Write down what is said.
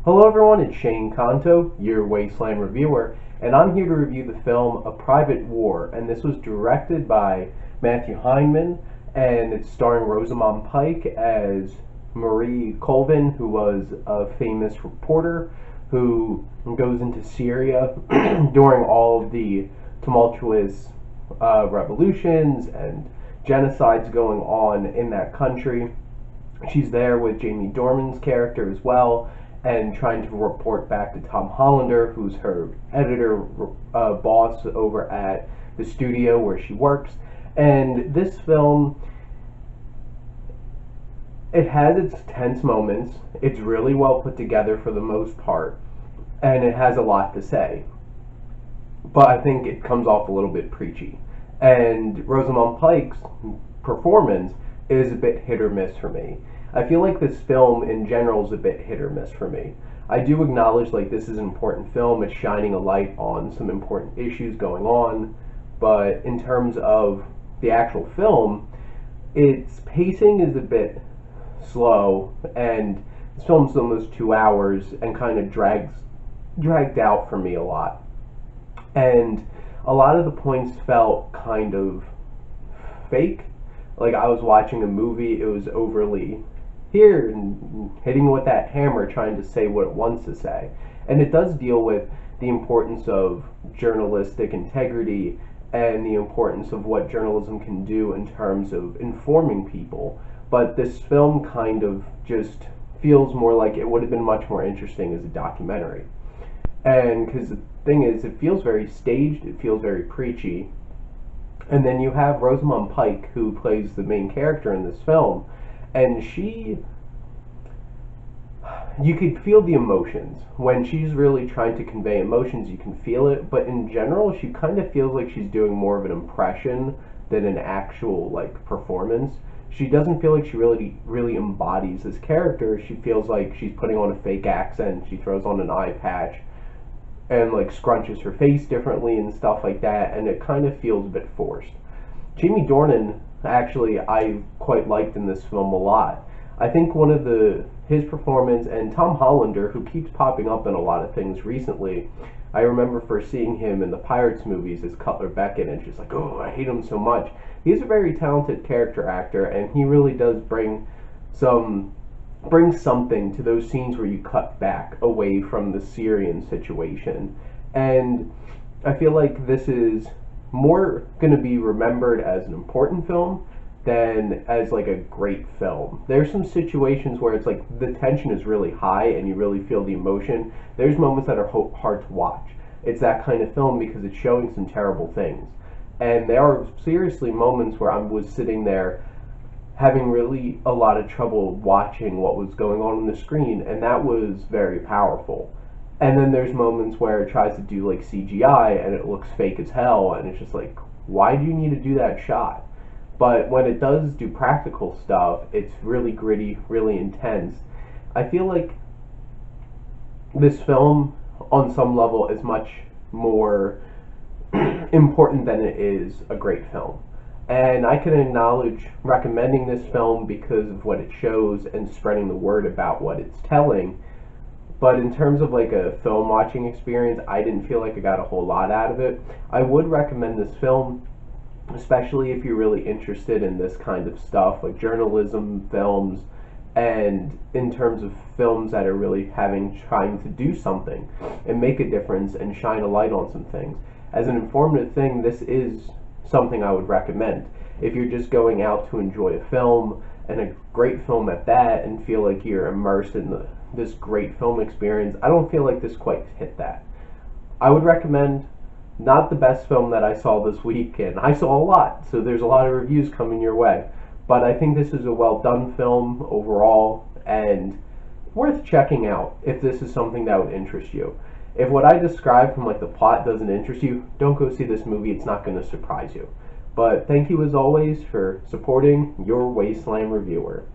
Hello everyone, it's Shane Kanto, your Wasteland reviewer, and I'm here to review the film A Private War, and this was directed by Matthew Heineman, and it's starring Rosamund Pike as Marie Colvin, who was a famous reporter who goes into Syria during all of the tumultuous revolutions and genocides going on in that country. She's there with Jamie Dornan's character as well, and trying to report back to Tom Hollander, who's her editor boss over at the studio where she works. And this film, it has its tense moments. It's really well put together for the most part, and it has a lot to say. But I think it comes off a little bit preachy. And Rosamund Pike's performance is a bit hit or miss for me. I feel like this film in general is a bit hit or miss for me. I do acknowledge like this is an important film, it's shining a light on some important issues going on, but in terms of the actual film, its pacing is a bit slow, and this film's almost 2 hours and kind of dragged out for me a lot. And a lot of the points felt kind of fake. Like I was watching a movie, it was overly here and hitting with that hammer trying to say what it wants to say. And it does deal with the importance of journalistic integrity and the importance of what journalism can do in terms of informing people. But this film kind of just feels more like it would have been much more interesting as a documentary. And because the thing is, it feels very staged, it feels very preachy. And then you have Rosamund Pike, who plays the main character in this film, and you could feel the emotions. When she's really trying to convey emotions, you can feel it, but in general, she kind of feels like she's doing more of an impression than an actual, like, performance. She doesn't feel like she really embodies this character. She feels like she's putting on a fake accent, she throws on an eye patch, and like scrunches her face differently and stuff like that, and it kind of feels a bit forced. Jamie Dornan, actually, I quite liked in this film a lot. I think one of his performance, and Tom Hollander, who keeps popping up in a lot of things recently, I remember first seeing him in the Pirates movies as Cutler Beckett, and just like, oh, I hate him so much. He's a very talented character actor, and he really does bring something to those scenes where you cut back away from the Syrian situation. And I feel like this is more going to be remembered as an important film than as like a great film. There's some situations where it's like the tension is really high and you really feel the emotion. There's moments that are hard to watch. It's that kind of film because it's showing some terrible things. And there are seriously moments where I was sitting there having really a lot of trouble watching what was going on the screen, and that was very powerful. And then there's moments where it tries to do like CGI and it looks fake as hell, and it's just like, why do you need to do that shot? But when it does do practical stuff, it's really gritty, really intense. I feel like this film, on some level, is much more important than it is a great film. And I can acknowledge recommending this film because of what it shows and spreading the word about what it's telling. But in terms of like a film watching experience, I didn't feel like I got a whole lot out of it. I would recommend this film, especially if you're really interested in this kind of stuff, like journalism, films, and in terms of films that are really trying to do something and make a difference and shine a light on some things. As an informative thing, this is something I would recommend. If you're just going out to enjoy a film, and a great film at that, and feel like you're immersed in this great film experience, I don't feel like this quite hit that. I would recommend, not the best film that I saw this week, and I saw a lot, so there's a lot of reviews coming your way, but I think this is a well done film overall, and worth checking out if this is something that would interest you. If what I described from like the plot doesn't interest you, don't go see this movie, it's not going to surprise you. But thank you as always for supporting your Wasteland reviewer.